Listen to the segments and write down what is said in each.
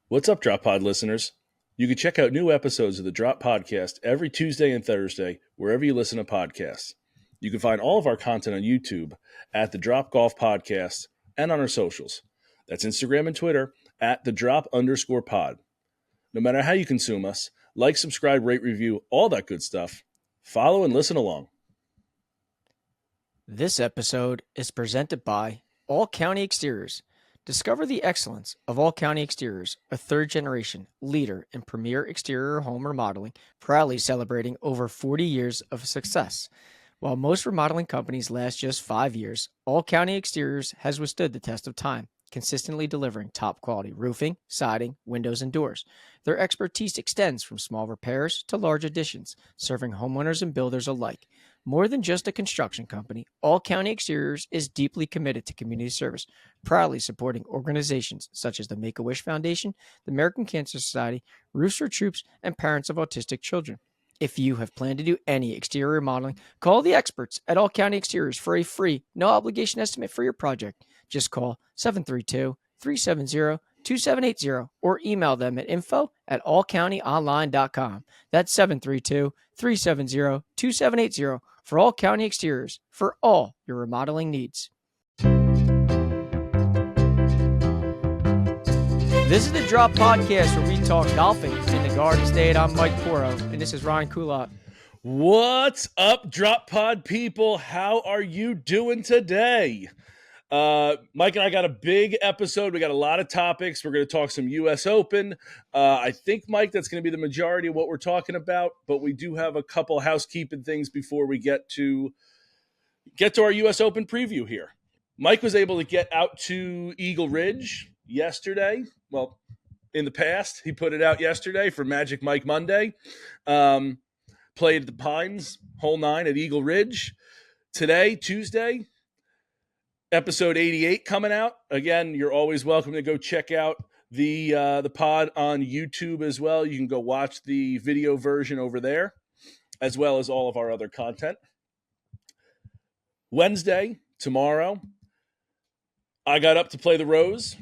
What's up, Drop Pod listeners? You can check out new episodes of the Drop Podcast every Tuesday and Thursday, wherever you listen to podcasts. You can find all of our content on YouTube at the Drop Golf Podcast and on our socials. That's Instagram and Twitter at the Drop_pod. No matter how you consume us, like, subscribe, rate, review, all that good stuff. Follow and listen along. This episode is presented by All County Exteriors. Discover the excellence of All County Exteriors, a third-generation leader in premier exterior home remodeling, proudly celebrating over 40 years of success. While most remodeling companies last just 5 years, All County Exteriors has withstood the test of time, consistently delivering top-quality roofing, siding, windows, and doors. Their expertise extends from small repairs to large additions, serving homeowners and builders alike. More than just a construction company, All County Exteriors is deeply committed to community service, proudly supporting organizations such as the Make-A-Wish Foundation, the American Cancer Society, Roofs for Troops, and Parents of Autistic Children. If you have planned to do any exterior remodeling, call the experts at All County Exteriors for a free, no-obligation estimate for your project. Just call 732-370-2780 or email them at info@allcountyonline.com. That's 732-370-2780 for All County Exteriors for all your remodeling needs. This is the Drop Podcast where we talk golfing in the Garden State. I'm Mike Poro, and this is Ryan Kulot. What's up, Drop Pod people? How are you doing today? Mike and I got a big episode. We got a lot of topics. We're going to talk some U.S. Open. I think, Mike, that's going to be the majority of what we're talking about, but we do have a couple housekeeping things before we get to our U.S. Open preview here. Mike was able to get out to Eagle Ridge yesterday. Well, in the past, he put it out yesterday for Magic Mike Monday. Played at the Pines, hole 9 at Eagle Ridge. Today, Tuesday, episode 88 coming out. Again, you're always welcome to go check out the pod on YouTube as well. You can go watch the video version over there, as well as all of our other content. Wednesday, tomorrow, I got up to play the Rose,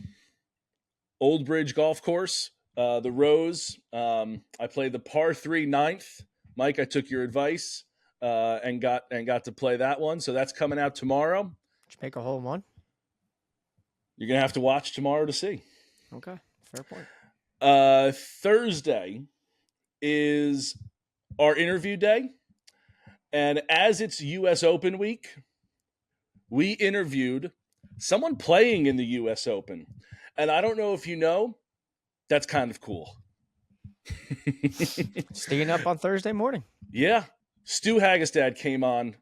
Old Bridge Golf Course. The Rose, I played the par 3 9th. Mike, I took your advice and got to play that one. So that's coming out tomorrow. Did you make a hole in one? You're going to have to watch tomorrow to see. Okay, fair point. Thursday is our interview day. And as it's U.S. Open week, we interviewed someone playing in the U.S. Open. And I don't know if you know, that's kind of cool. Staying up on Thursday morning. Yeah. Stu Hagestad came on,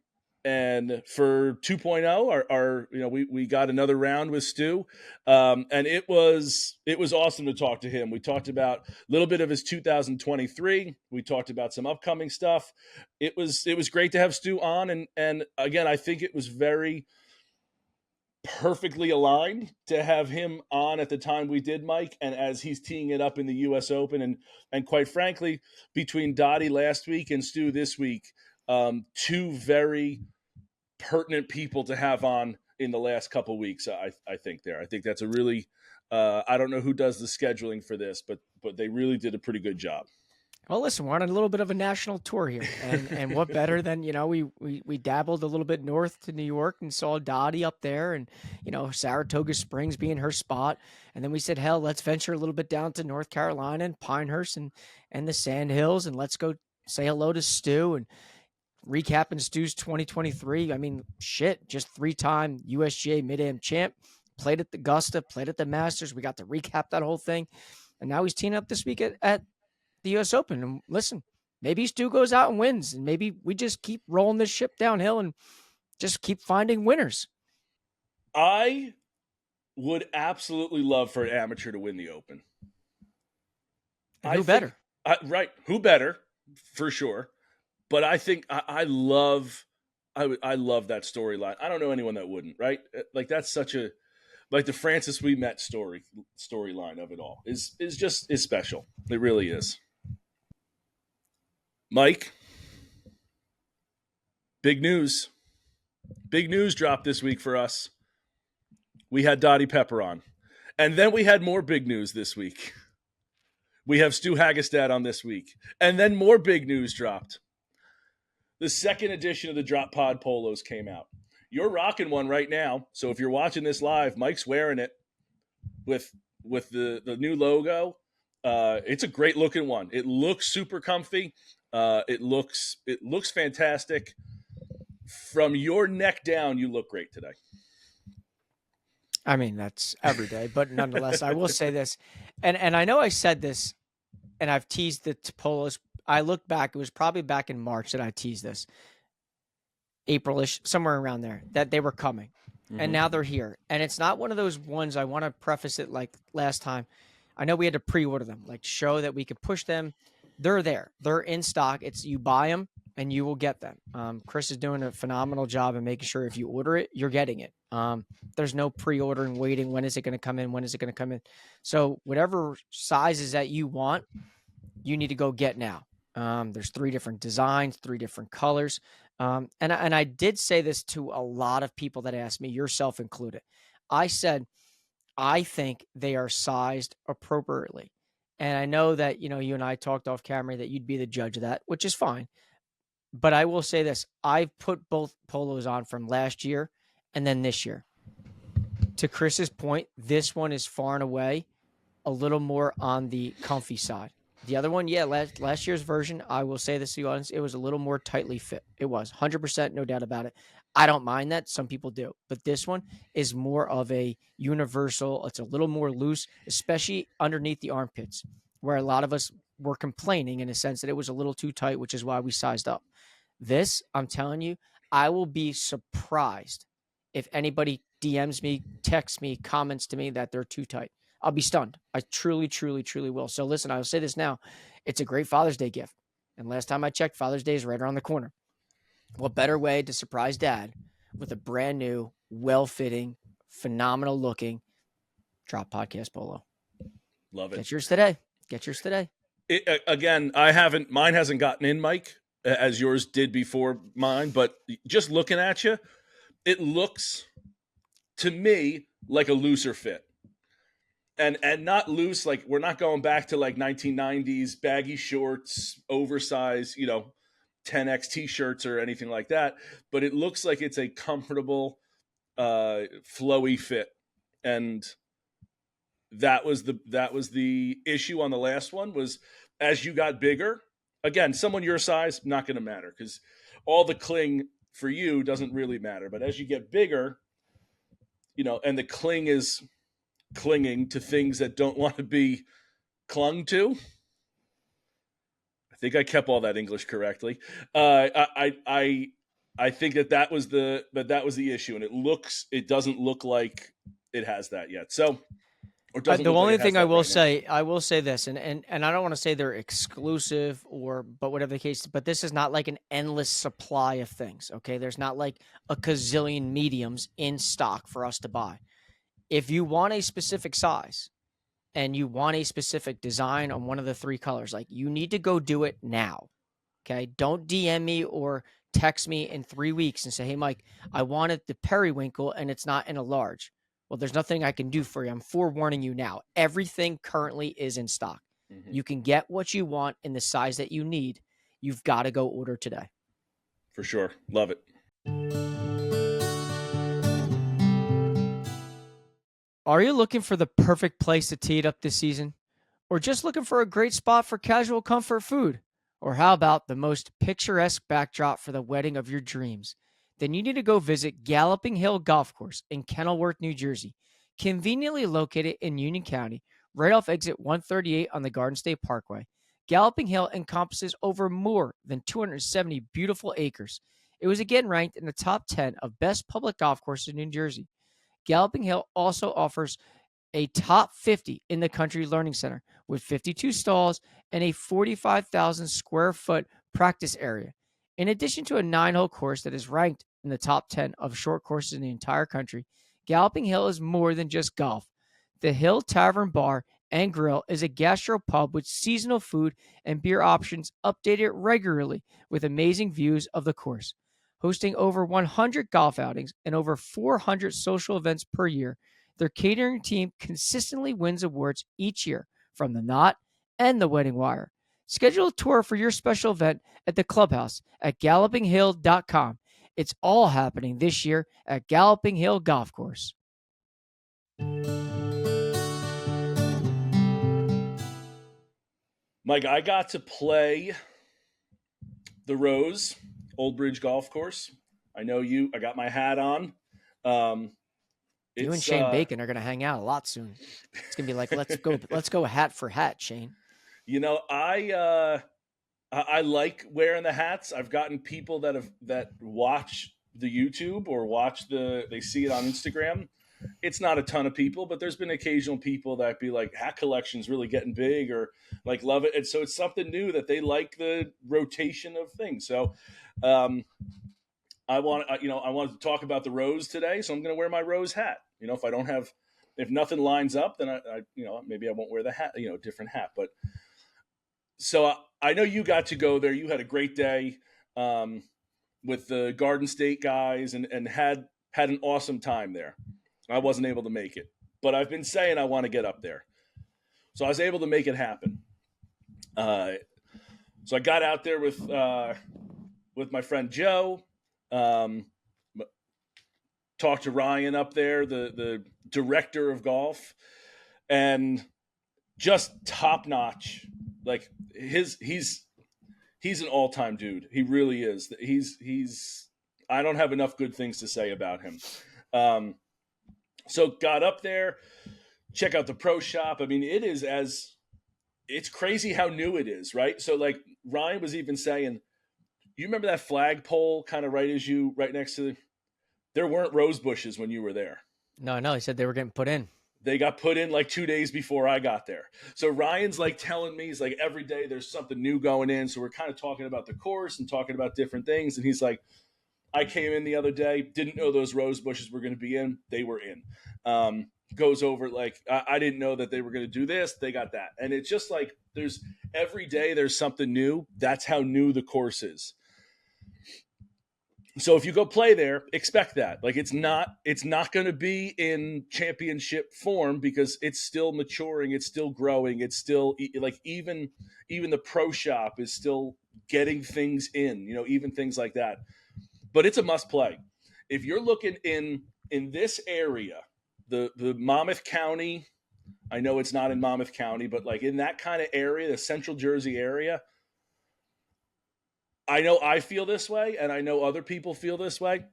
and for 2.0, we got another round with Stu, and it was awesome to talk to him. We talked about a little bit of his 2023. We talked about some upcoming stuff. It was great to have Stu on, and again, I think it was very perfectly aligned to have him on at the time we did, Mike, and as he's teeing it up in the U.S. Open, and quite frankly, between Dottie last week and Stu this week, two very pertinent people to have on in the last couple weeks. I think that's a really I don't know who does the scheduling for this, but they really did a pretty good job. Well, listen, we're on a little bit of a national tour here, and what better than, we dabbled a little bit north to New York and saw Dottie up there, and, Saratoga Springs being her spot. And then we said, hell, let's venture a little bit down to North Carolina and Pinehurst and the Sand Hills, and let's go say hello to Stu and recapping Stu's 2023. I mean, shit, just 3-time USGA Mid-Am champ, played at the Augusta, played at the Masters. We got to recap that whole thing. And now he's teeing up this week at the U.S. Open. And listen, maybe Stu goes out and wins, and maybe we just keep rolling this ship downhill and just keep finding winners. I would absolutely love for an amateur to win the Open. And who better? Right. Who better, for sure. But I think I love that storyline. I don't know anyone that wouldn't, right? Like, that's such a, like, the Francis We Met storyline of it all is special. It really is. Mike, big news. Big news dropped this week for us. We had Dottie Pepper on. And then we had more big news this week. We have Stu Hagestad on this week. And then more big news dropped. The second edition of the Drop Pod Polos came out. You're rocking one right now. So if you're watching this live, Mike's wearing it with the new logo. It's a great looking one. It looks super comfy. It looks fantastic. From your neck down, you look great today. I mean, that's every day, but nonetheless, I will say this, and I know I said this, and I've teased the polos. I look back; it was probably back in March that I teased this, April-ish, somewhere around there, that they were coming, and now they're here. And it's not one of those ones. I want to preface it like last time. I know we had to pre-order them, like show that we could push them. They're there. They're in stock. It's you buy them and you will get them. Chris is doing a phenomenal job in making sure if you order it, you're getting it. There's no pre-ordering, waiting. When is it going to come in? When is it going to come in? So whatever sizes that you want, you need to go get now. There's 3 different designs, 3 different colors. And I did say this to a lot of people that asked me, yourself included. I said, I think they are sized appropriately. And I know that, you and I talked off camera that you'd be the judge of that, which is fine. But I will say this, I've put both polos on from last year and then this year. To Chris's point, this one is far and away a little more on the comfy side. The other one, yeah, last year's version, I will say this to the audience, it was a little more tightly fit. It was 100%, no doubt about it. I don't mind that. Some people do. But this one is more of a universal. It's a little more loose, especially underneath the armpits, where a lot of us were complaining in a sense that it was a little too tight, which is why we sized up. This, I'm telling you, I will be surprised if anybody DMs me, texts me, comments to me that they're too tight. I'll be stunned. I truly, truly, truly will. So listen, I will say this now. It's a great Father's Day gift. And last time I checked, Father's Day is right around the corner. What better way to surprise dad with a brand new, well-fitting, phenomenal looking Drop Podcast Polo. Love it. Get yours today. Get yours today. Again, mine hasn't gotten in, Mike, as yours did before mine, but just looking at you, it looks to me like a looser fit. And not loose, like we're not going back to like 1990s baggy shorts, oversized, 10X t-shirts or anything like that. But it looks like it's a comfortable, flowy fit. And that was the issue on the last one was as you got bigger, again, someone your size, not going to matter because all the cling for you doesn't really matter. But as you get bigger, and the cling is clinging to things that don't want to be clung to. I think I kept all that English correctly. I think that was the issue, and it doesn't look like it has that yet. So, the only thing I will say, I will say this, and I don't want to say they're exclusive but whatever the case, but this is not like an endless supply of things. Okay, there's not like a gazillion mediums in stock for us to buy. If you want a specific size and you want a specific design on one of the 3 colors, like you need to go do it now. Okay. Don't DM me or text me in 3 weeks and say, hey, Mike, I wanted the periwinkle and it's not in a large. Well, there's nothing I can do for you. I'm forewarning you now. Everything currently is in stock. Mm-hmm. You can get what you want in the size that you need. You've got to go order today. For sure. Love it. Are you looking for the perfect place to tee it up this season? Or just looking for a great spot for casual comfort food? Or how about the most picturesque backdrop for the wedding of your dreams? Then you need to go visit Galloping Hill Golf Course in Kenilworth, New Jersey, conveniently located in Union County, right off exit 138 on the Garden State Parkway. Galloping Hill encompasses over more than 270 beautiful acres. It was again ranked in the top 10 of best public golf courses in New Jersey. Galloping Hill also offers a top 50 in the country learning center with 52 stalls and a 45,000 square foot practice area. In addition to a 9-hole course that is ranked in the top 10 of short courses in the entire country, Galloping Hill is more than just golf. The Hill Tavern Bar and Grill is a gastropub with seasonal food and beer options updated regularly with amazing views of the course. Hosting over 100 golf outings and over 400 social events per year, their catering team consistently wins awards each year from the Knot and the wedding wire. Schedule a tour for your special event at the clubhouse at gallopinghill.com. It's all happening this year at Galloping Hill Golf Course. Mike, I got to play the Rose, Old Bridge Golf Course. I know you. I got my hat on. You and Shane Bacon are going to hang out a lot soon. It's going to be like, let's go hat for hat, Shane. You know, I like wearing the hats. I've gotten people that watch the YouTube or they see it on Instagram. It's not a ton of people, but there's been occasional people that be like, hat collection's really getting big or like love it. And so it's something new that they like the rotation of things. So I want to talk about the Rose today. So I'm going to wear my Rose hat. You know, if nothing lines up, then I maybe I won't wear the hat, different hat. But so I know you got to go there. You had a great day with the Garden State guys and had an awesome time there. I wasn't able to make it, but I've been saying I want to get up there. So I was able to make it happen. So I got out there with my friend Joe, talked to Ryan up there, the director of golf, and just top notch. Like he's an all-time dude. He really is. He's I don't have enough good things to say about him. So got up there, check out the pro shop. I mean, it's crazy how new it is, right? So like Ryan was even saying, you remember that flagpole kind of right next to there weren't rose bushes when you were there. No, he said they were getting put in. They got put in like 2 days before I got there. So Ryan's like telling me, he's like, every day there's something new going in. So we're kind of talking about the course and talking about different things. And he's like, I came in the other day, didn't know those rose bushes were going to be in. They were in. Goes over like, I didn't know that they were going to do this. They got that. And it's just like, every day there's something new. That's how new the course is. So if you go play there, expect that. Like it's not going to be in championship form because it's still maturing, it's still growing, it's still like even the pro shop is still getting things in, even things like that. But it's a must play. If you're looking in this area, the Monmouth County, I know it's not in Monmouth County, but like in that kind of area, the Central Jersey area, I know I feel this way, and I know other people feel this way.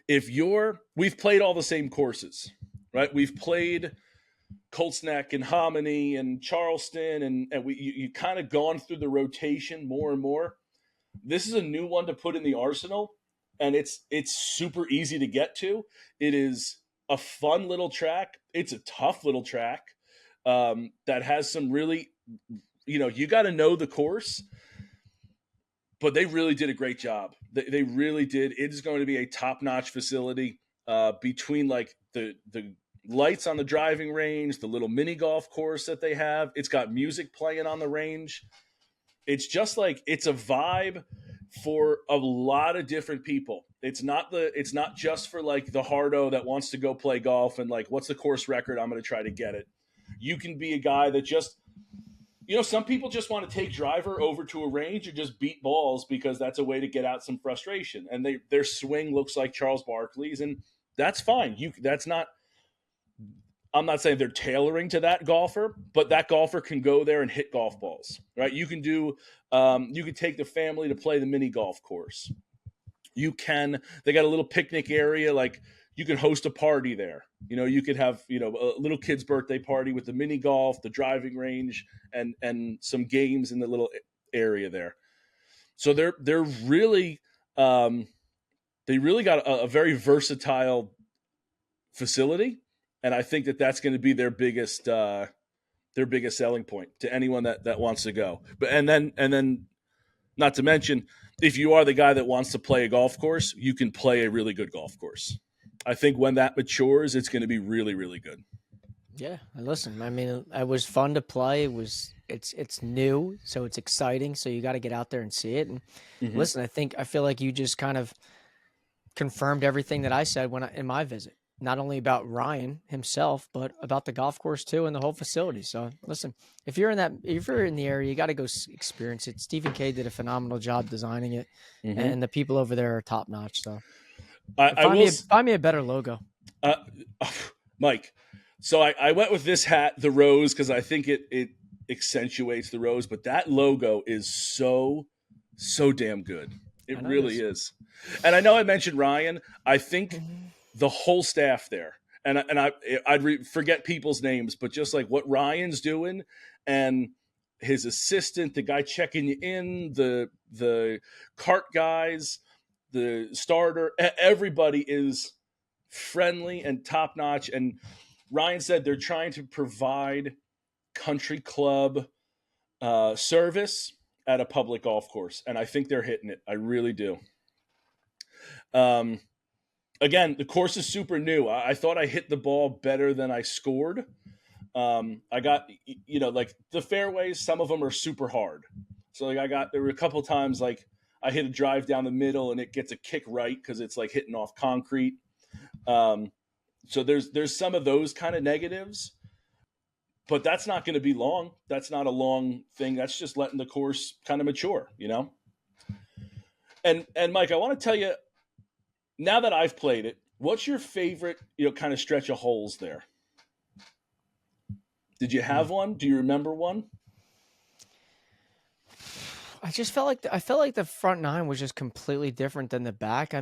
We've played all the same courses, right? We've played Colts Neck and Hominy and Charleston, and you kind of gone through the rotation more and more. This is a new one to put in the arsenal, and it's super easy to get to. It is a fun little track. It's a tough little track that has some really, you got to know the course. But they really did a great job. They really did. It is going to be a top-notch facility between like the lights on the driving range, the little mini golf course that they have. It's got music playing on the range. It's just like it's a vibe for a lot of different people. It's not just for like the hardo that wants to go play golf and like, what's the course record? I'm going to try to get it. You can be a guy that just, some people just want to take driver over to a range and just beat balls because that's a way to get out some frustration. And their swing looks like Charles Barkley's, and that's fine. I'm not saying they're tailoring to that golfer, but that golfer can go there and hit golf balls, right? You can you can take the family to play the mini golf course. They got a little picnic area, like you can host a party there. You could have, a little kid's birthday party with the mini golf, the driving range, and some games in the little area there. So they're really, they really got a very versatile facility. And I think that's going to be their biggest selling point to anyone that wants to go. But, and then not to mention, if you are the guy that wants to play a golf course, you can play a really good golf course. I think when that matures, it's going to be really, really good. Yeah, listen, I mean, it was fun to play. It's new, so it's exciting. So you got to get out there and see it. And listen, I feel like you just kind of confirmed everything that I said in my visit. not only about Ryan himself, but about the golf course too and the whole facility. So listen, if you're in the area, you got to go experience it. Stephen K did a phenomenal job designing it, and the people over there are top notch. So find me a better logo, Mike. So I went with this hat, the rose, because I think it accentuates the rose. But that logo is so damn good. It really is. And I know I mentioned Ryan. I think the whole staff there, and I'd forget people's names, but just like what Ryan's doing, and his assistant, the guy checking you in, the cart guys, the starter, everybody is friendly and top notch. And Ryan said they're trying to provide country club service at a public golf course, and I think they're hitting it. I really do. Again, the course is super new. I thought I hit the ball better than I scored. I got, like the fairways, some of them are super hard. So like there were a couple times like I hit a drive down the middle and it gets a kick right because it's like hitting off concrete. So there's some of those kind of negatives, but that's not going to be long. That's not a long thing. That's just letting the course kind of mature, And Mike, I want to tell you, now that I've played it, what's your favorite, kind of stretch of holes there? Did you have one? Do you remember one? I just felt like the front nine was just completely different than the back. I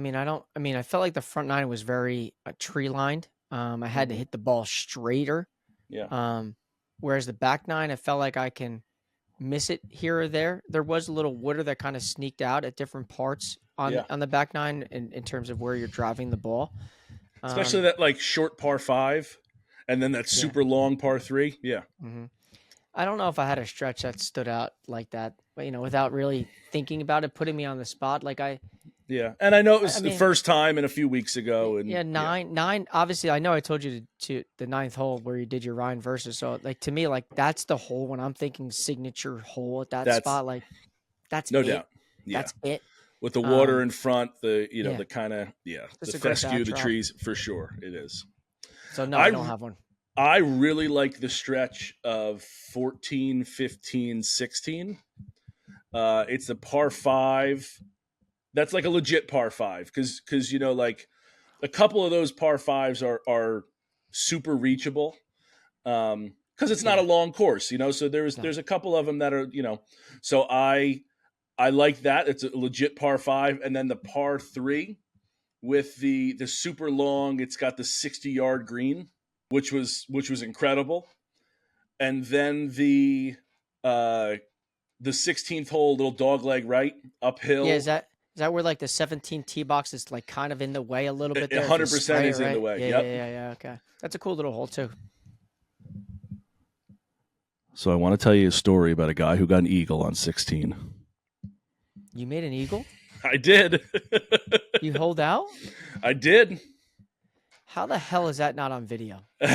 felt like the front nine was very tree lined. I had to hit the ball straighter. Yeah. Whereas the back nine, I felt like I can miss it here or there. There was a little water that kind of sneaked out at different parts on the back nine in terms of where you're driving the ball. Especially that like short par 5 and then that super long par 3. Yeah. Mm-hmm. I don't know if I had a stretch that stood out like that, but, without really thinking about it, putting me on the spot. Yeah. And I know it was the first time and a few weeks ago. And nine. Obviously, I know I told you to the ninth hole where you did your Ryan versus. So to me, that's the hole when I'm thinking signature hole at that spot. That's no it. doubt. Yeah. That's it. With the water in front, the kind of, the fescue, the trees, for sure it is. So no, I don't have one. I really like the stretch of 14, 15, 16. It's a par 5. That's like a legit par 5 because like a couple of those par 5s are super reachable because it's not a long course, so there's a couple of them that are, so I like that. It's a legit par 5. And then the par 3 with the super long, it's got the 60-yard green, which was incredible. And then the 16th hole, little dogleg right uphill. Yeah, is that where like the 17th tee box is like kind of in the way a little bit there? 100% is in the way. Yeah. Okay. That's a cool little hole too. So I want to tell you a story about a guy who got an eagle on 16. You made an eagle? I did. You hold out? I did. How the hell is that not on video? How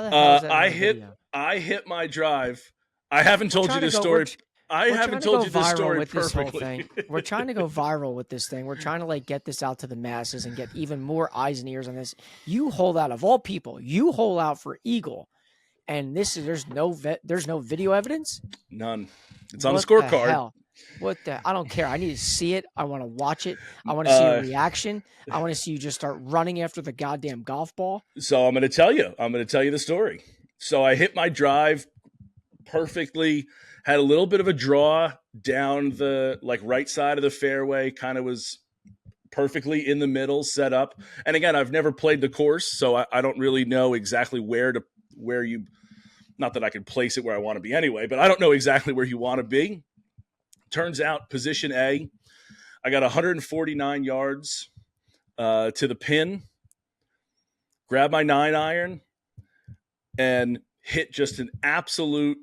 the hell is that not on video? I hit my drive. I haven't told you this story. I haven't told you this story perfectly. We're trying to go viral with this thing. We're trying to get this out to the masses and get even more eyes and ears on this. You hold out, of all people, you hold out for eagle, and there's no video evidence. None. It's on the scorecard. Hell? What the? I don't care. I need to see it. I want to watch it. I want to see a reaction. I want to see you just start running after the goddamn golf ball. So I'm going to tell you. The story. So I hit my drive perfectly. Had a little bit of a draw down the right side of the fairway. Kind of was perfectly in the middle, set up. And again, I've never played the course, so I don't really know exactly where you. Not that I could place it where I want to be anyway, but I don't know exactly where you want to be. Turns out, position A, I got 149 yards to the pin, grab my 9-iron, and hit just an absolute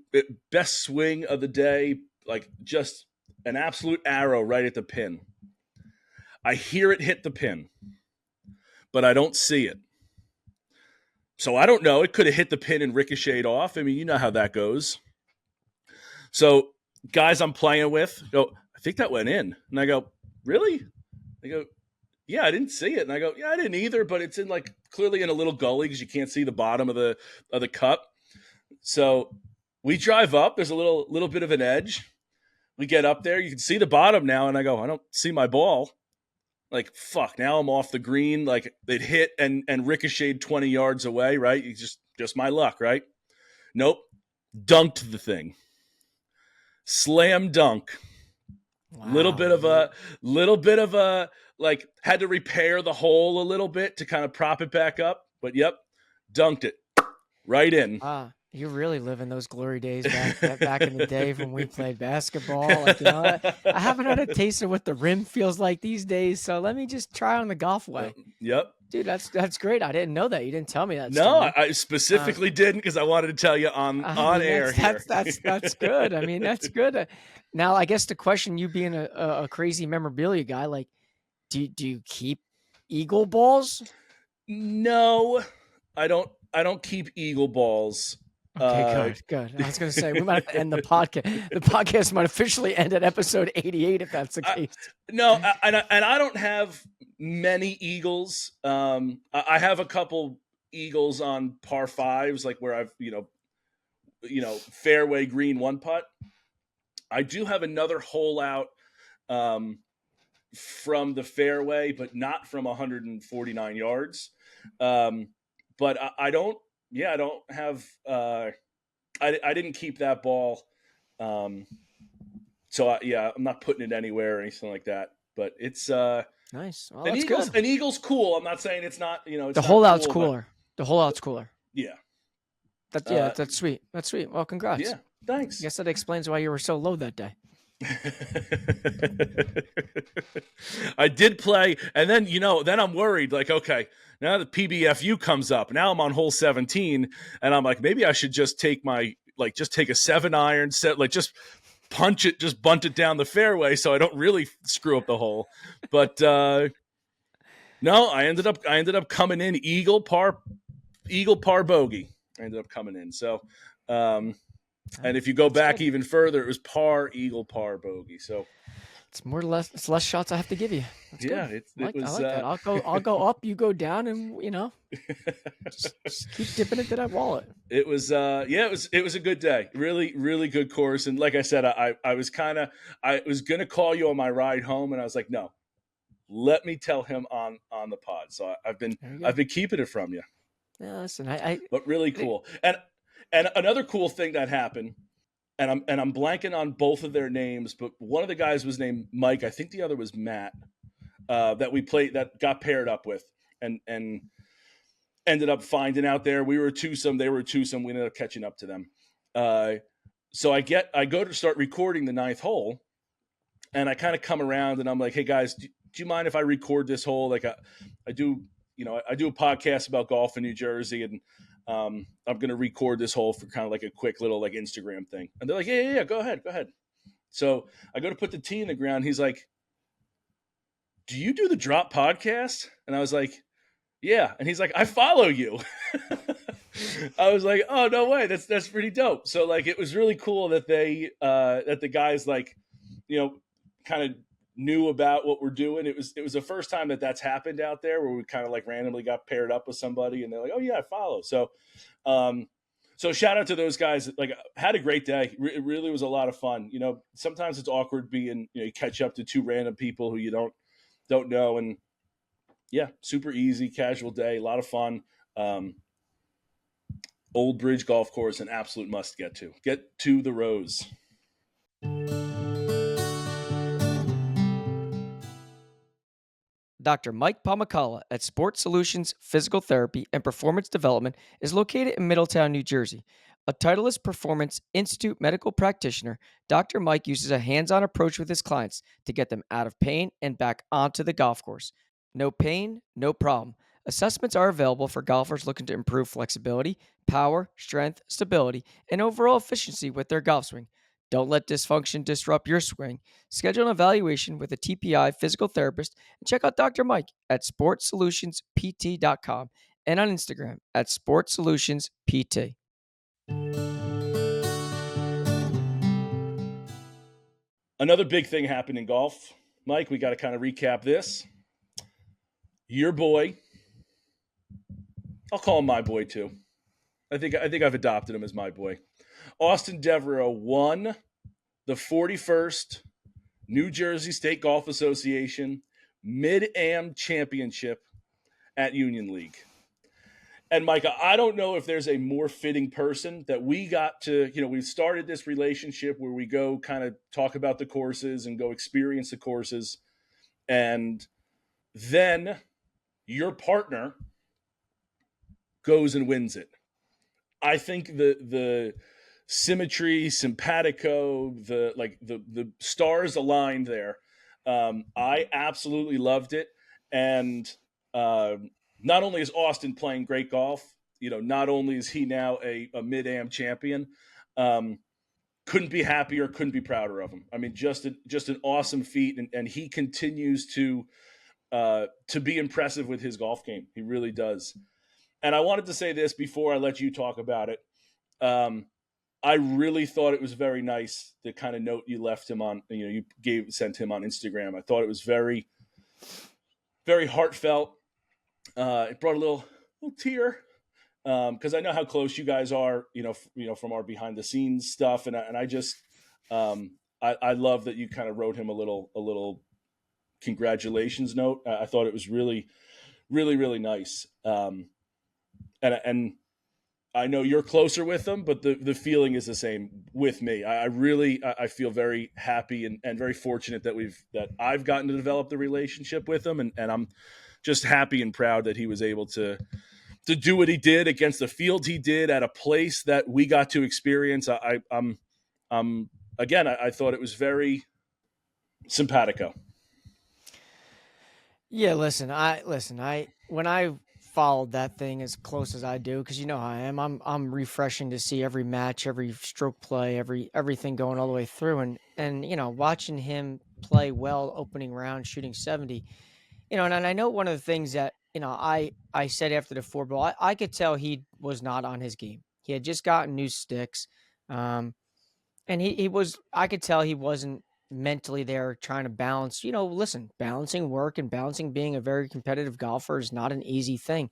best swing of the day, just an absolute arrow right at the pin. I hear it hit the pin, but I don't see it. So I don't know. It could have hit the pin and ricocheted off. I mean, you know how that goes. So guys I'm playing with go, I think that went in. And I go, really? They go, yeah, I didn't see it. And I go, yeah, I didn't either, but it's in like clearly in a little gully because you can't see the bottom of the cup. So we drive up. There's a little bit of an edge. We get up there. You can see the bottom now, and I go, I don't see my ball. Like, fuck, now I'm off the green. Like, it hit and ricocheted 20 yards away, right? You just my luck, right? Nope. Dunked the thing. Slam dunk. Wow. Little bit of a, like, had to repair the hole a little bit to kind of prop it back up. But, yep, dunked it right in. You really live in those glory days back in the day when we played basketball. Like, I haven't had a taste of what the rim feels like these days, so let me just try on the golf way. Yep. Dude, that's great. I didn't know that. You didn't tell me that. No, I specifically didn't because I wanted to tell you on air. That's good. I mean, that's good. Now, I guess the question, you being a crazy memorabilia guy, like, do you keep Eagle balls? No, I don't keep Eagle balls. Okay, good. I was going to say, we might have to end the podcast. The podcast might officially end at episode 88 if that's the case. No, and I don't have many Eagles. I have a couple Eagles on par fives, like where I've, fairway green one putt. I do have another hole out from the fairway, but not from 149 yards. But I don't have, I didn't keep that ball. So I'm not putting it anywhere or anything like that, but it's, nice. Well, an Eagle's cool. I'm not saying it's not, it's the whole out's cooler. The whole out's cooler. Yeah. That's sweet. That's sweet. Well, congrats. Yeah. Thanks. I guess that explains why you were so low that day. I did play, and then then I'm worried. Like, okay, now the PBFU comes up. Now I'm on hole 17, and I'm like, maybe I should just take a 7-iron set, like just punch it, just bunt it down the fairway, so I don't really screw up the hole. But no, I ended up coming in Eagle par bogey. I ended up coming in. So, and if you go back even further, it was par Eagle par bogey. So it's less shots I have to give you. That's yeah, good. it was. I like that. I'll go up, you go down, and just keep dipping into that wallet. It was it was a good day. Really, really good course. And like I said, I was gonna call you on my ride home, and I was like, no, let me tell him on the pod. So I've been keeping it from you. Yeah, listen, but really cool. And another cool thing that happened, and I'm blanking on both of their names, but one of the guys was named Mike. I think the other was Matt. That got paired up with, and ended up finding out there. We were a twosome, they were a twosome. We ended up catching up to them. So I go to start recording the 9th hole, and I kind of come around, and I'm like, hey guys, do you mind if I record this hole? Like I do a podcast about golf in New Jersey, and I'm going to record this hole for kind of like a quick little like Instagram thing. And they're like, yeah, go ahead. So I go to put the tee in the ground. He's like, do you do the Drop podcast? And I was like, yeah. And he's like, I follow you. I was like, oh, no way. That's pretty dope. So like, it was really cool that that the guys like, kind of knew about what we're doing. It was the first time that's happened out there where we kind of like randomly got paired up with somebody and they're like, oh yeah, I follow. So, so shout out to those guys. Like, had a great day. It really was a lot of fun. Sometimes it's awkward being, you catch up to 2 random people who you don't know. And yeah, super easy, casual day, a lot of fun. Old Bridge Golf Course, an absolute must get to. Get to the Rose. Dr. Mike Palmacala at Sports Solutions Physical Therapy and Performance Development is located in Middletown, New Jersey. A Titleist Performance Institute medical practitioner, Dr. Mike uses a hands-on approach with his clients to get them out of pain and back onto the golf course. No pain, no problem. Assessments are available for golfers looking to improve flexibility, power, strength, stability, and overall efficiency with their golf swing. Don't let dysfunction disrupt your swing. Schedule an evaluation with a TPI physical therapist and check out Dr. Mike at sportsolutionspt.com and on Instagram at sportsolutionspt. Another big thing happened in golf. Mike, we got to kind of recap this. your boy, I'll call him my boy too. I think I've adopted him as my boy. Austin Devereux won the 41st New Jersey State Golf Association Mid-Am Championship at Union League. And Micah, I don't know if there's a more fitting person that we got to, we've started this relationship where we go kind of talk about the courses and go experience the courses. And then your partner goes and wins it. I think the symmetry, simpatico, the stars aligned there. I absolutely loved it. And not only is Austin playing great golf, not only is he now a mid-am champion, couldn't be happier, couldn't be prouder of him. I mean, just an awesome feat, and he continues to be impressive with his golf game. He really does. And I wanted to say this before I let you talk about it. I really thought it was very nice, the kind of note you left him on, you sent him on Instagram. I thought it was very, very heartfelt. It brought a little tear because I know how close you guys are, from our behind the scenes stuff. And I just, I love that you kind of wrote him a little congratulations note. I thought it was really, really, really nice. And I know you're closer with him, but the feeling is the same with me. I feel very happy and very fortunate that I've gotten to develop the relationship with him, and I'm just happy and proud that he was able to do what he did against the field he did at a place that we got to experience. I thought it was very simpatico. Yeah, listen, when I followed that thing as close as I do, because how I am, I'm refreshing to see every match, every stroke play, everything going all the way through, and watching him play well opening round, shooting 70, and I know one of the things that I said after the 4-ball, I could tell he was not on his game. He had just gotten new sticks, and I could tell he wasn't mentally there trying to balance, listen, balancing work and balancing being a very competitive golfer is not an easy thing.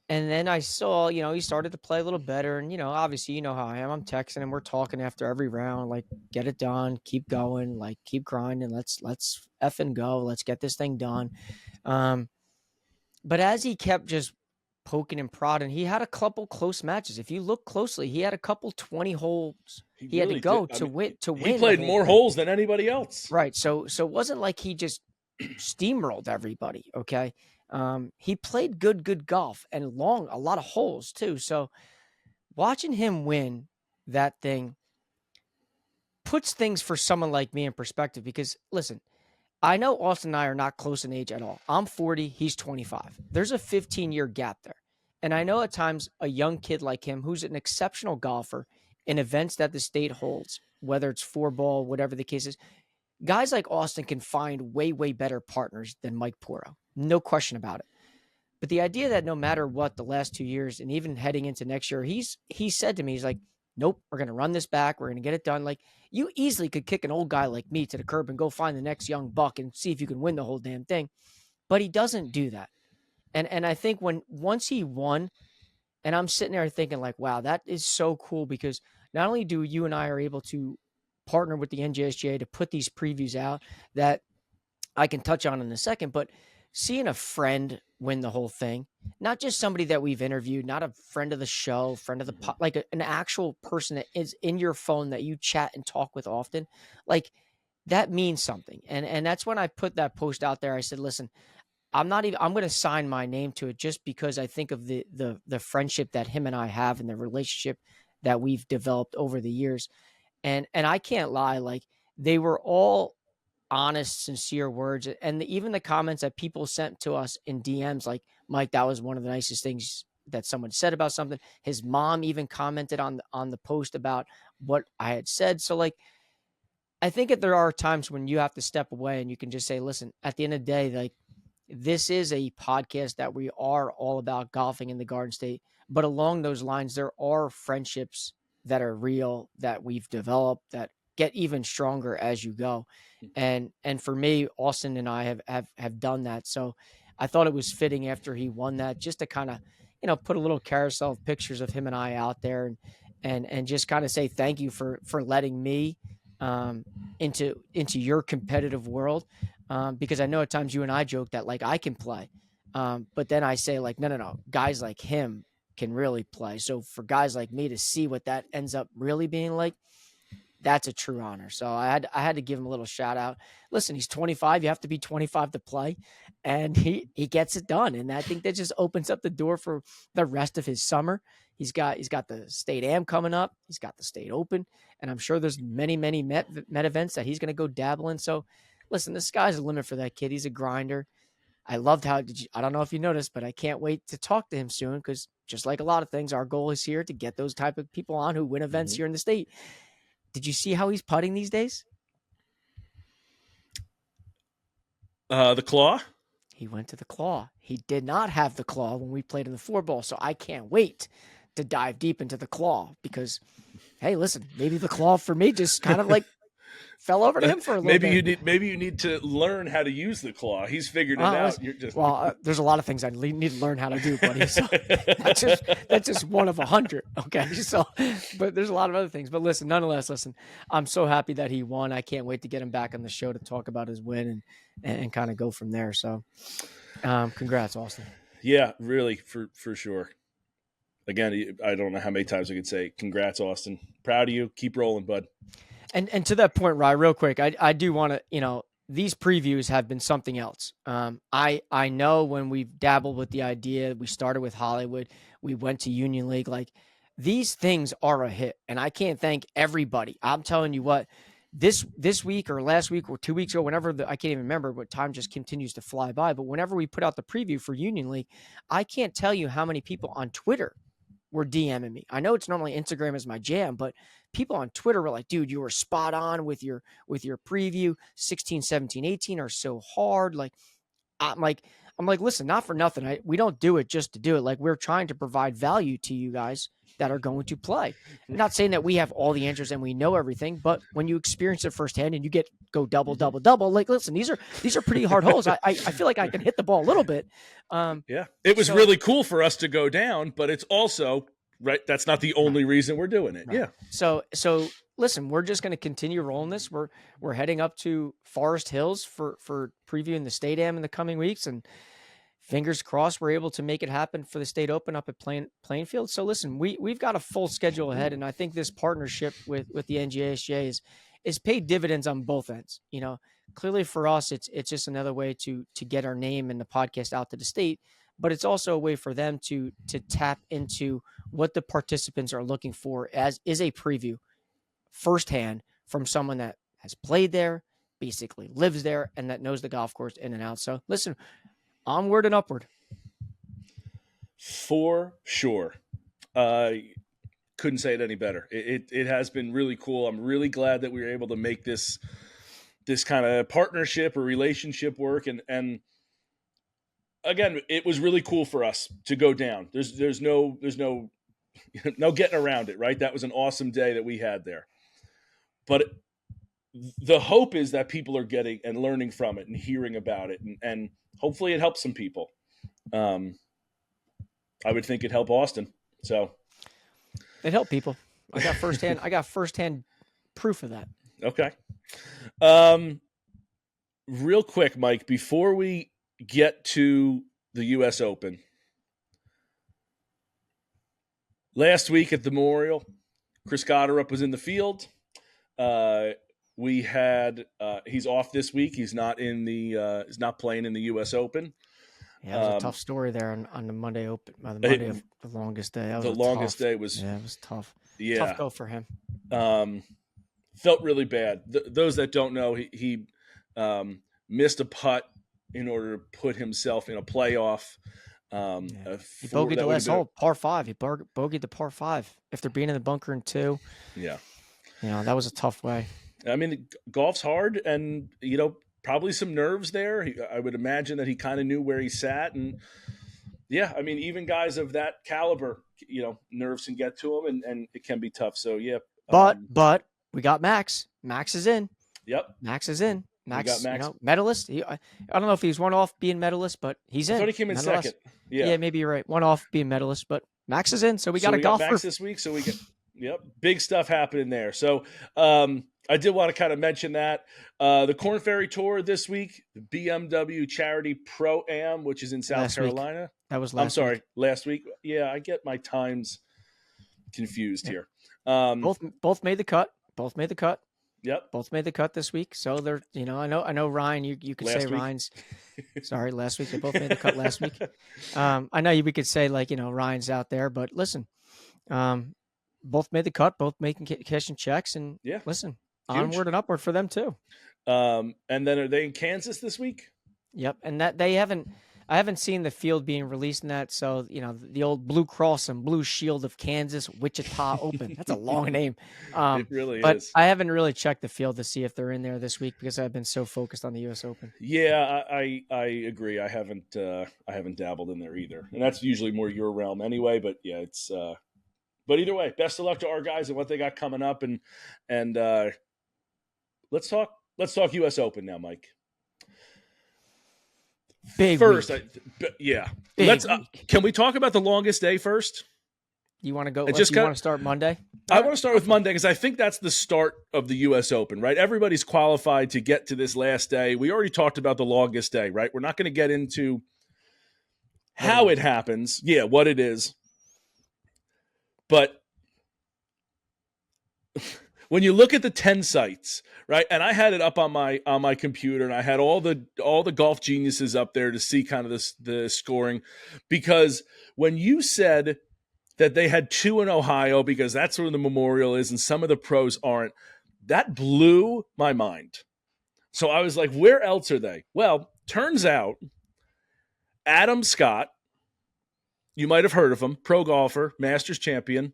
And then I saw, he started to play a little better. And, obviously, how I am. I'm texting him. We're talking after every round, like, get it done, keep going, like, keep grinding. Let's effing go. Let's get this thing done. But as he kept just poking and prodding, he had a couple close matches. If you look closely, he had a couple 20 holes he had to go to win. He played more holes than anybody else. Right. So it wasn't like he just steamrolled everybody. Okay. He played good golf and a lot of holes too. So watching him win that thing puts things for someone like me in perspective, because listen, I know Austin and I are not close in age at all. I'm 40, he's 25. There's a 15-year gap there. And I know at times a young kid like him, who's an exceptional golfer in events that the state holds, whether it's 4-ball, whatever the case is, guys like Austin can find way, way better partners than Mike Poro. No question about it. But the idea that no matter what, the last 2 years and even heading into next year, he said to me, he's like, nope, we're going to run this back. We're going to get it done. Like, you easily could kick an old guy like me to the curb and go find the next young buck and see if you can win the whole damn thing. But he doesn't do that. And I think once he won, and I'm sitting there thinking like, wow, that is so cool, because not only do you and I are able to partner with the NJSGA to put these previews out that I can touch on in a second, but seeing a friend win the whole thing, not just somebody that we've interviewed, not a friend of the show, friend of the like an actual person that is in your phone that you chat and talk with often, like that means something. And that's when I put that post out there. I said, listen, I'm going to sign my name to it just because I think of the friendship that him and I have and the relationship that we've developed over the years. And I can't lie, like they were all honest, sincere words. And even the comments that people sent to us in DMs, like, Mike, that was one of the nicest things that someone said about something. His mom even commented on the post about what I had said. So like, I think that there are times when you have to step away and you can just say, listen, at the end of the day, like, this is a podcast that we are all about golfing in the Garden State, but along those lines, there are friendships that are real that we've developed that get even stronger as you go. And for me, Austin and I have done that. So I thought it was fitting after he won that, just to kind of, put a little carousel of pictures of him and I out there, and just kind of say thank you for letting me into your competitive world, because I know at times you and I joke that like I can play, but then I say like no, guys like him can really play. So for guys like me to see what that ends up really being like, that's a true honor. So I had to give him a little shout out. Listen, he's 25. You have to be 25 to play, and he gets it done. And I think that just opens up the door for the rest of his summer. He's got the state am coming up. He's got the state open, and I'm sure there's many met events that he's going to go dabble in. So listen, the sky's the limit for that kid. He's a grinder. I loved how I don't know if you noticed, but I can't wait to talk to him soon, because just like a lot of things, our goal is here to get those type of people on who win events here in the state. Did you see how he's putting these days? The claw? He went to the claw. He did not have the claw when we played in the 4-ball, so I can't wait to dive deep into the claw, because, hey, listen, maybe the claw for me just kind of like fell over to him for a little bit. Maybe you need to learn how to use the claw. He's figured it out. There's a lot of things I need to learn how to do, buddy. So that's just one of 100. Okay, so but there's a lot of other things. But nonetheless, I'm so happy that he won. I can't wait to get him back on the show to talk about his win and kind of go from there. So, congrats, Austin. Yeah, really, for sure. Again, I don't know how many times I could say congrats, Austin. Proud of you. Keep rolling, bud. And to that point, Rye, real quick, I do want to, these previews have been something else. I know when we've dabbled with the idea, we started with Hollywood, we went to Union League, like these things are a hit. And I can't thank everybody. I'm telling you what, this week or last week or 2 weeks ago, whenever I can't even remember, but time just continues to fly by. But whenever we put out the preview for Union League, I can't tell you how many people on Twitter were DMing me. I know it's normally Instagram is my jam, but people on Twitter were like, dude, you were spot on with your preview. 16, 17, 18 are so hard. Like, I'm like, listen, not for nothing. We don't do it just to do it. Like, we're trying to provide value to you guys that are going to play. I'm not saying that we have all the answers and we know everything, but when you experience it firsthand and you go double, like, listen, these are pretty hard holes. I feel like I can hit the ball a little bit. Yeah, it was really cool for us to go down, but it's also right. That's not the only reason we're doing it. Right. Yeah. So listen, we're just going to continue rolling this. We're heading up to Forest Hills for previewing the State Am in the coming weeks, and fingers crossed we're able to make it happen for the State Open up at Plainfield. So listen, we've got a full schedule ahead, and I think this partnership with the NJSGA is paid dividends on both ends. Clearly for us, it's just another way to get our name and the podcast out to the state, but it's also a way for them to tap into what the participants are looking for, as is a preview firsthand from someone that has played there, basically lives there, and that knows the golf course in and out. So listen, onward and upward. For sure. Couldn't say it any better. It has been really cool. I'm really glad that we were able to make this kind of partnership or relationship work. And again, it was really cool for us to go down. There's no getting around it, right? That was an awesome day that we had there. But the hope is that people are getting and learning from it and hearing about it, and hopefully it helps some people. I would think it helped Austin. So it helped people. I got firsthand proof of that. Okay. Real quick, Mike, before we get to the U.S. Open, last week at the Memorial, Chris Gotterup was in the field. We had he's off this week. He's not he's not playing in the U.S. Open. Yeah, it was a tough story there on the Monday Open. The Monday of the longest day. The longest day was. Yeah, it was tough. Yeah, tough go for him. Felt really bad. Those that don't know, he missed a putt in order to put himself in a playoff. He bogeyed the last hole, par 5. He bogeyed the par 5 after being in the bunker in 2. Yeah, that was a tough way. I mean, golf's hard, and probably some nerves there. I would imagine that he kind of knew where he sat, and yeah, I mean, even guys of that caliber, nerves can get to them, and it can be tough. So yeah, but we got Max. Max is in. Yep, Max is in. Max, Max. Medalist. I don't know if he's one off being medalist, but he's in. I thought he came in second. Yeah, maybe you're right. One off being medalist, but Max is in, so we got a golfer. Max this week, so we get big stuff happening there. So I did want to kind of mention that the Corn Ferry Tour this week, the BMW Charity Pro-Am, which is in South Carolina. That was last week. Last week. Yeah, I get my times confused here. Both made the cut. Both made the cut. Yep. Both made the cut this week. So they're, I know Ryan, you could say Ryan's, sorry, last week. They both made the cut last week. I know we could say Ryan's out there, but listen, both made the cut, both making cash and checks, and listen, huge. Onward and upward for them too. And then are they in Kansas this week? Yep. And that I haven't seen the field being released in that. So, the old Blue Cross and Blue Shield of Kansas, Wichita Open. That's a long name. It really but is. I haven't really checked the field to see if they're in there this week because I've been so focused on the U.S. Open. Yeah, I agree. I haven't dabbled in there either. And that's usually more your realm anyway. But yeah, it's but either way, best of luck to our guys and what they got coming up. And let's talk U.S. Open now, Mike. Big first, week. Let's. Can we talk about the longest day first? You want to go? You want to start Monday? I want to start with Monday because I think that's the start of the U.S. Open, right? Everybody's qualified to get to this last day. We already talked about the longest day, right? We're not going to get into how it happens, what it is, but when you look at the 10 sites, right? And I had it up on my computer, and I had all the golf geniuses up there to see kind of the scoring, because when you said that they had 2 in Ohio because that's where the Memorial is, and some of the pros aren't, that blew my mind. So I was like, where else are they? Well, turns out Adam Scott, you might have heard of him, pro golfer, Masters champion.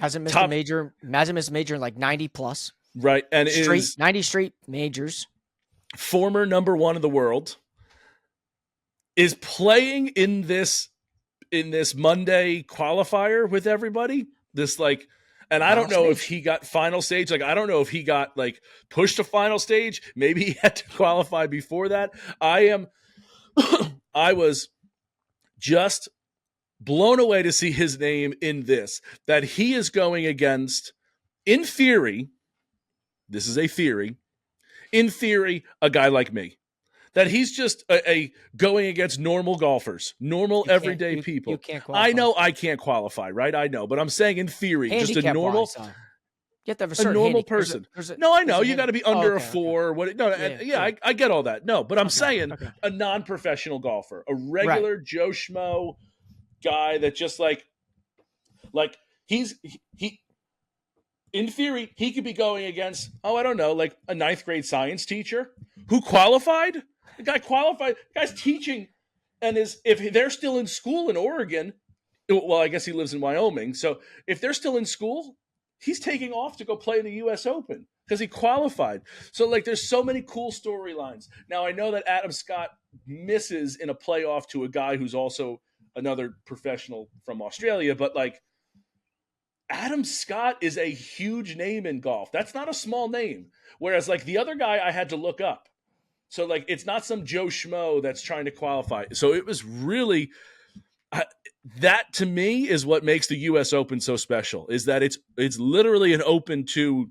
Hasn't missed a major in like 90 plus. Right. And 90 straight majors. Former number 1 in the world, is playing in this Monday qualifier with everybody. And I don't know if he got final stage. I don't know if he got pushed to final stage. Maybe he had to qualify before that. I was just blown away to see his name in this, that he is going against, in theory, this is a theory, in theory, a guy like me. That he's just a going against normal golfers, normal everyday people. You can't qualify. I know I can't qualify, right? I know, but I'm saying in theory, just a normal, you have to have a normal person. No, I know you got to be under a 4. What? No, I get all that. No, but I'm saying a non-professional golfer, a regular Joe Schmo guy that just he. In theory, he could be going against, I don't know, a 9th grade science teacher who qualified. The guy qualified. The guy's teaching, and if they're still in school in Oregon, well, I guess he lives in Wyoming. So if they're still in school, he's taking off to go play in the U.S. Open because he qualified. So there's so many cool storylines. Now I know that Adam Scott misses in a playoff to a guy who's also another professional from Australia, but Adam Scott is a huge name in golf. That's not a small name. Whereas the other guy I had to look up. So it's not some Joe Schmo that's trying to qualify. So it was really that to me is what makes the U.S. Open so special, is that it's literally an open to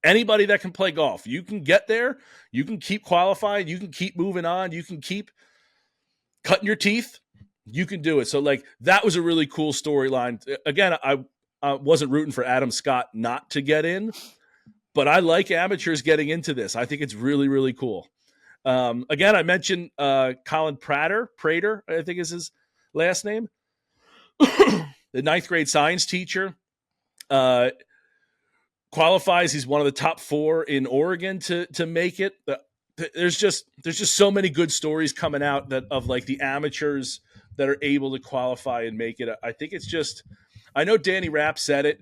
anybody that can play golf. You can get there. You can keep qualifying. You can keep moving on. You can keep cutting your teeth. You can do it. So that was a really cool storyline. Again, I wasn't rooting for Adam Scott not to get in, but I like amateurs getting into this. I think it's really, really cool. Again, I mentioned Colin Prater, I think is his last name. The 9th grade science teacher qualifies. He's one of the top 4 in Oregon to make it. There's just so many good stories coming out of the amateurs that are able to qualify and make it. I think it's just, I know Danny Rapp said it,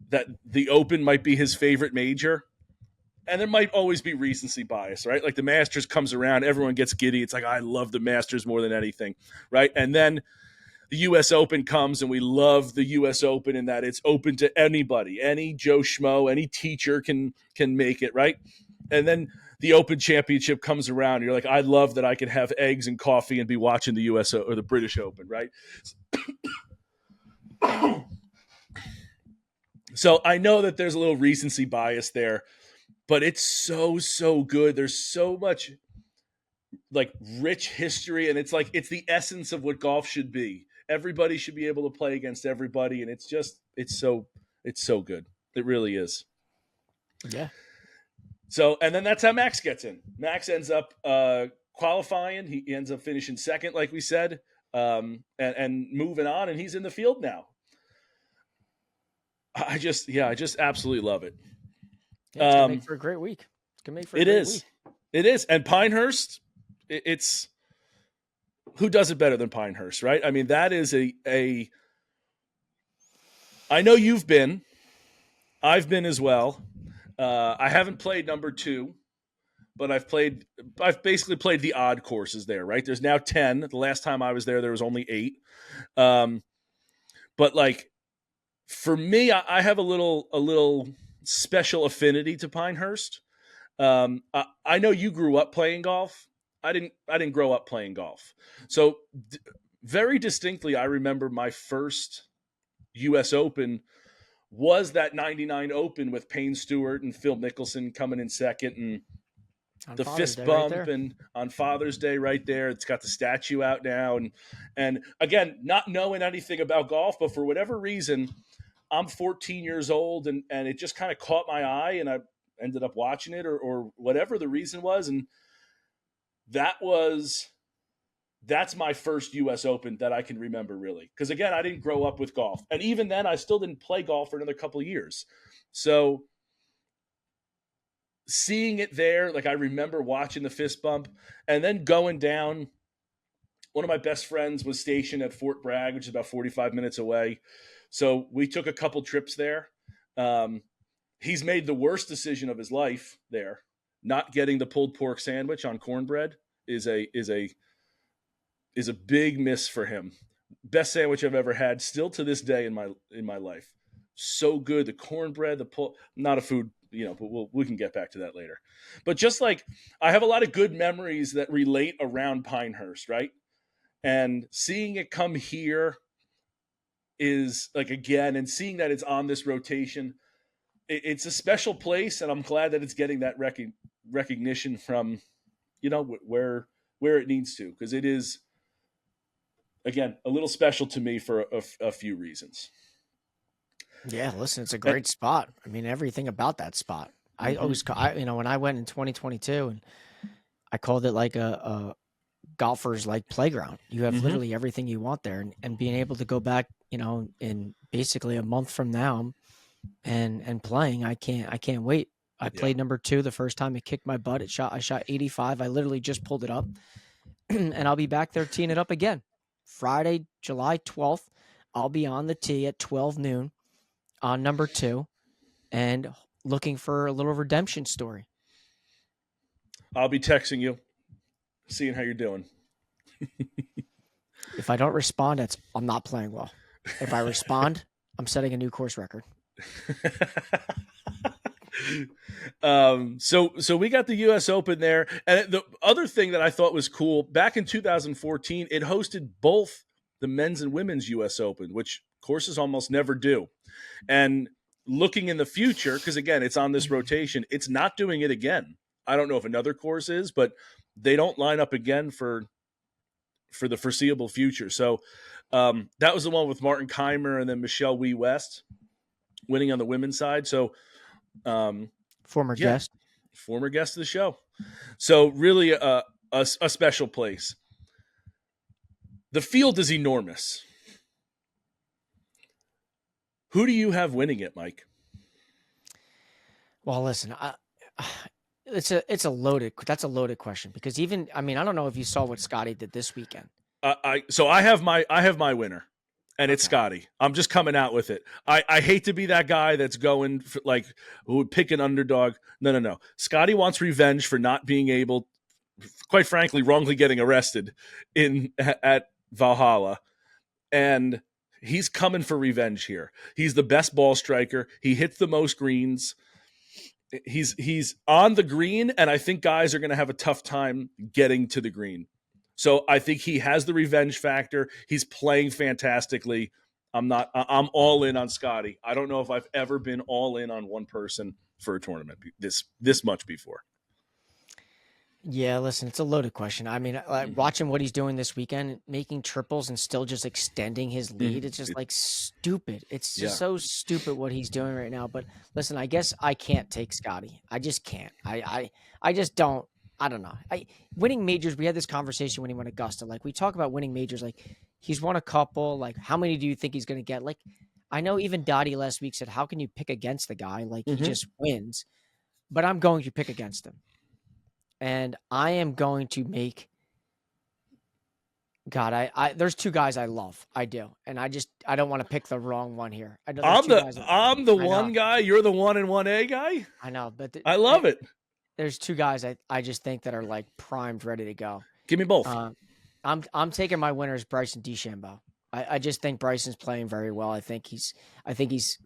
that the Open might be his favorite major. And there might always be recency bias, right? The Masters comes around, everyone gets giddy. It's I love the Masters more than anything, right? And then the U.S. Open comes, and we love the U.S. Open in that it's open to anybody. Any Joe Schmo, any teacher can make it, right? And then the Open Championship comes around. You're like, I love that I can have eggs and coffee and be watching the US or the British Open, right? So I know that there's a little recency bias there, but it's so good. There's so much like rich history, and it's like it's the essence of what golf should be. Everybody should be able to play against everybody, and it's so good. It really is. Yeah. So, and then that's how Max gets in. Max ends up qualifying. He ends up finishing second, like we said, and moving on, and he's in the field now. I just absolutely love it. Yeah, it's gonna make for a great week. It's gonna make for a great week. It is. And Pinehurst, it's who does it better than Pinehurst, right? I mean, that is a I know you've been. I've been as well. I haven't played number 2, but I've basically played the odd courses there, right? There's now 10. The last time I was there was only 8. But like for me, I have a little special affinity to Pinehurst. I know you grew up playing golf. I didn't grow up playing golf. So very distinctly, I remember my first U.S. Open was that 99 Open with Payne Stewart and Phil Mickelson coming in second, and the fist bump, and on Father's Day right there. It's got the statue out now. And again, not knowing anything about golf, but for whatever reason, I'm 14 years old, and it just kind of caught my eye, and I ended up watching it or whatever the reason was. And that's my first U.S. Open that I can remember, really. Because, again, I didn't grow up with golf. And even then, I still didn't play golf for another couple of years. So seeing it there, like I remember watching the fist bump and then going down. One of my best friends was stationed at Fort Bragg, which is about 45 minutes away. So we took a couple trips there. He's made the worst decision of his life there. Not getting the pulled pork sandwich on cornbread is a big miss for him. Best sandwich I've ever had, still to this day in my life. So good, the cornbread, not a food, but we can get back to that later. But just like I have a lot of good memories that relate around Pinehurst, right? And seeing it come here is like, again, and seeing that it's on this rotation, it's a special place, and I'm glad that it's getting that recognition from, where it needs to, because it is, again, a little special to me for a few reasons. Yeah, listen, it's a great spot. I mean, everything about that spot. I always, when I went in 2022, and I called it like a golfer's like playground. You have literally everything you want there, and being able to go back, in basically a month from now, and playing, I can't wait. I played number 2 the first time. It kicked my butt. I shot 85. I literally just pulled it up, and I'll be back there teeing it up again. Friday, July 12th, I'll be on the tee at 12 noon on number 2 and looking for a little redemption story. I'll be texting you, seeing how you're doing. If I don't respond, I'm not playing well. If I respond, I'm setting a new course record. So we got the U.S. Open there, and the other thing that I thought was cool, back in 2014, it hosted both the men's and women's U.S. Open, which courses almost never do. And looking in the future, because again, it's on this rotation, it's not doing it again. I don't know if another course is, but they don't line up again for the foreseeable future. So that was the one with Martin Keimer and then Michelle Wee West winning on the women's side. So former guest of the show. So really a special place. The field is enormous. Who do you have winning it, Mike? Well, listen, that's a loaded question, because I don't know if you saw what Scotty did this weekend. So I have my winner, and it's Scotty. I'm just coming out with it. I hate to be that guy that's going for, like, who would pick an underdog. No. Scotty wants revenge for not being able, quite frankly, wrongly getting arrested at Valhalla, and he's coming for revenge here. He's the best ball striker. He hits the most greens. he's on the green, and I think guys are going to have a tough time getting to the green. So I think he has the revenge factor. He's playing fantastically. I'm all in on Scotty. I don't know if I've ever been all in on one person for a tournament this much before. Yeah, listen, it's a loaded question. I mean, watching what he's doing this weekend, making triples and still just extending his lead, it's just like stupid. It's just so stupid what he's doing right now. But listen, I guess I can't take Scotty. I just can't. I just don't. I don't know. Winning majors, we had this conversation when he won Augusta. Like, we talk about winning majors, like he's won a couple. Like, how many do you think he's going to get? Like, I know even Dottie last week said, how can you pick against the guy? Like, he just wins. But I'm going to pick against him. And I am going to make God. There's two guys I love. I do, and I don't want to pick the wrong one here. I'm the one guy. You're the 1 and 1A guy. I know, but I love it. There's two guys I just think that are like primed, ready to go. Give me both. I'm taking my winners, Bryson DeChambeau. I just think Bryson's playing very well. I think he's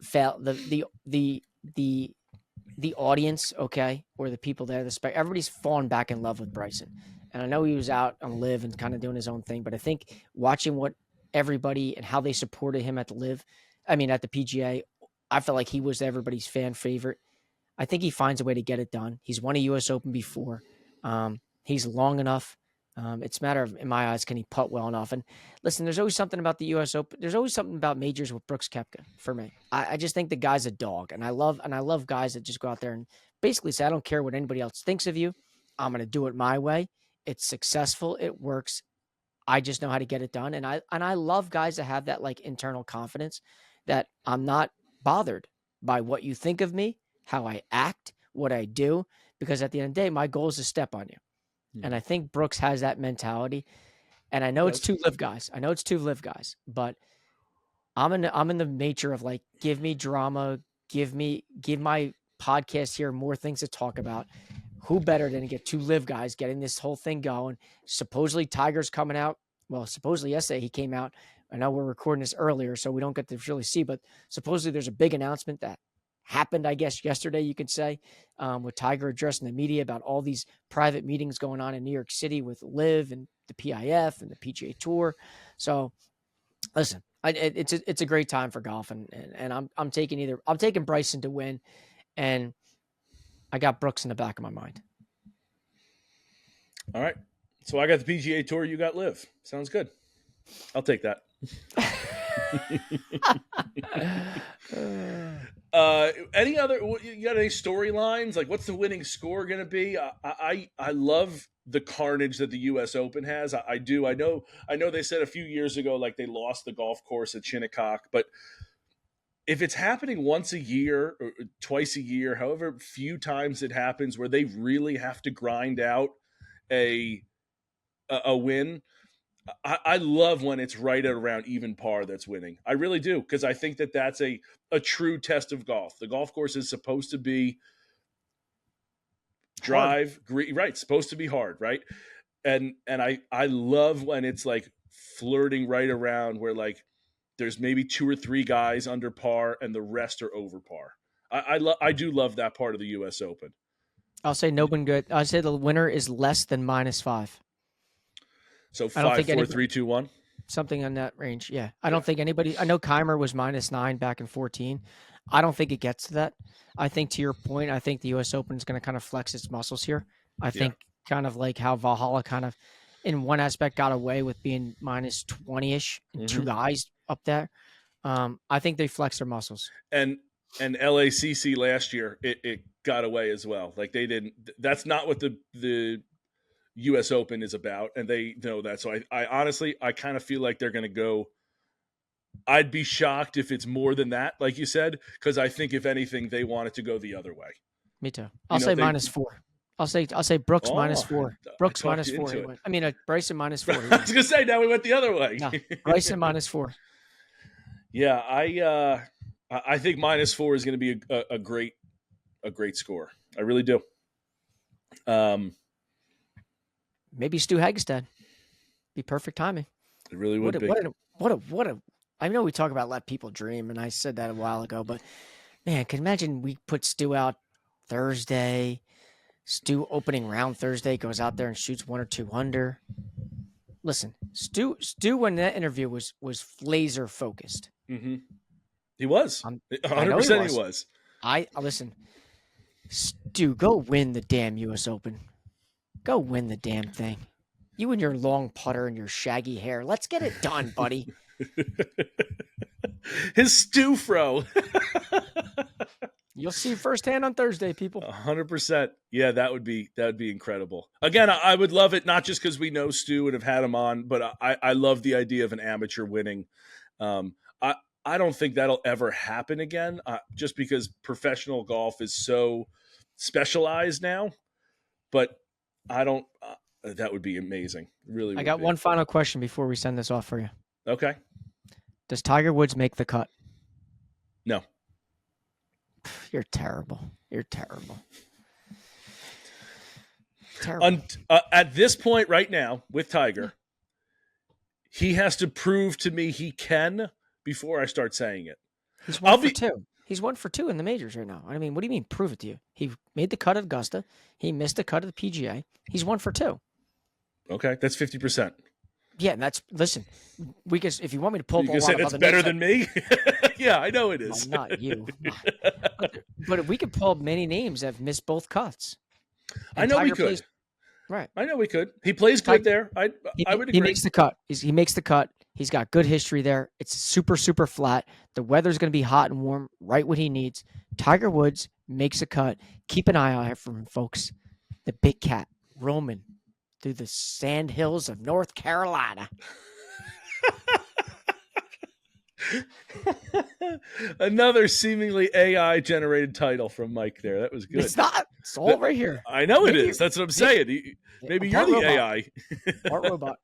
failed the audience, okay, or the people there, everybody's fallen back in love with Bryson. And I know he was out on Live and kind of doing his own thing, but I think watching what everybody and how they supported him at the PGA, I felt like he was everybody's fan favorite. I think he finds a way to get it done. He's won a U.S. Open before. He's long enough. It's a matter of, in my eyes, can he putt well enough? And listen, there's always something about the U.S. Open. There's always something about majors with Brooks Koepka for me. I just think the guy's a dog, and I love guys that just go out there and basically say, I don't care what anybody else thinks of you. I'm going to do it my way. It's successful. It works. I just know how to get it done. And I love guys that have that like internal confidence that I'm not bothered by what you think of me, how I act, what I do, because at the end of the day, my goal is to step on you. And I think Brooks has that mentality. And I know it's two live guys. But I'm in the nature of like, give me drama, give my podcast here more things to talk about. Who better than to get two live guys getting this whole thing going? Supposedly Tiger's coming out. Well, supposedly yesterday he came out. I know we're recording this earlier, so we don't get to really see, but supposedly there's a big announcement that happened, I guess, yesterday, you could say, with Tiger addressing the media about all these private meetings going on in New York City with Live and the PIF and the PGA Tour. So, listen, it's a great time for golf, and I'm taking Bryson to win, and I got Brooks in the back of my mind. All right, so I got the PGA Tour, you got Live. Sounds good. I'll take that. Any other? You got any storylines? Like, what's the winning score going to be? I love the carnage that the U.S. Open has. I do. I know. They said a few years ago, like they lost the golf course at Shinnecock, but if it's happening once a year or twice a year, however few times it happens, where they really have to grind out a win. I love when it's right at around even par that's winning. I really do, because I think that that's a true test of golf. The golf course is supposed to be right? Supposed to be hard, right? And I love when it's like flirting right around where like there's maybe 2 or 3 guys under par and the rest are over par. I do love that part of the U.S. Open. I'll say no one good. I'll say the winner is less than -5. So 5, 4, 3, 2, 1? Something on that range, yeah. I don't think anybody – I know Keimer was -9 back in 14. I don't think it gets to that. I think, to your point, I think the U.S. Open is going to kind of flex its muscles here. I think kind of like how Valhalla kind of, in one aspect, got away with being -20-ish and 2 guys up there. I think they flex their muscles. And LACC last year, it got away as well. Like they didn't – that's not what the U.S. Open is about, and they know that. So I honestly, I kind of feel like they're going to go. I'd be shocked if it's more than that, like you said, because I think if anything, they want it to go the other way. Me too. I'll say -4. I'll say Brooks -4. Brooks -4. I mean, Bryson -4. I was gonna say now we went the other way. No, Bryson -4. Yeah, I think -4 is going to be a great score. I really do. Maybe Stu Hagestad. Be perfect timing. It really would be. What a I know we talk about let people dream, and I said that a while ago, but man, can you imagine we put Stu out Thursday. Stu opening round Thursday goes out there and shoots 1 or 2 under. Listen, Stu when that interview was laser focused. Mm-hmm. He was. 100% he was. Listen, Stu, go win the damn U.S. Open. Go win the damn thing. You and your long putter and your shaggy hair. Let's get it done, buddy. His Stu fro. You'll see firsthand on Thursday, people. 100%. Yeah, that would be incredible. Again, I would love it, not just because we know Stu and have had him on, but I love the idea of an amateur winning. I don't think that'll ever happen again, just because professional golf is so specialized now. But I don't. That would be amazing. Really. I got one final question before we send this off for you. Okay. Does Tiger Woods make the cut? No. You're terrible. You're terrible. At this point right now with Tiger, he has to prove to me he can before I start saying it. He's 1 for 2. He's 1 for 2 in the majors right now. I mean, what do you mean prove it to you? He made the cut at Augusta. He missed the cut at the PGA. He's 1 for 2. Okay, that's 50%. Yeah, and listen. We can, if you want me to pull up you can say that's better than me. Yeah, I know it is. No, not you. But we could pull up many names that have missed both cuts. And I know Tiger we could. Right. I know we could. He plays good there. I would agree. He makes the cut. He makes the cut. He's got good history there. It's super, super flat. The weather's going to be hot and warm, right what he needs. Tiger Woods makes a cut. Keep an eye out for him, folks. The big cat roaming through the sand hills of North Carolina. Another seemingly AI-generated title from Mike there. That was good. It's not. It's all right here. I know it is. That's what I'm saying. Maybe you're the robot. AI. Part robot.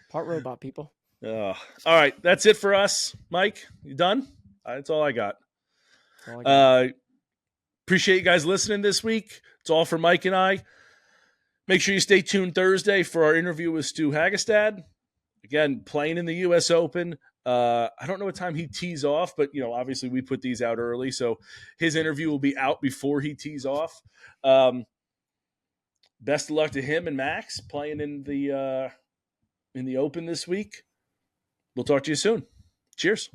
Part robot, people. All right. That's it for us. Mike, you done? That's all I got. Appreciate you guys listening this week. It's all for Mike and I. Make sure you stay tuned Thursday for our interview with Stu Hagestad. Again, playing in the U.S. Open. I don't know what time he tees off, but obviously we put these out early, so his interview will be out before he tees off. Best of luck to him and Max playing in the Open this week. We'll talk to you soon. Cheers.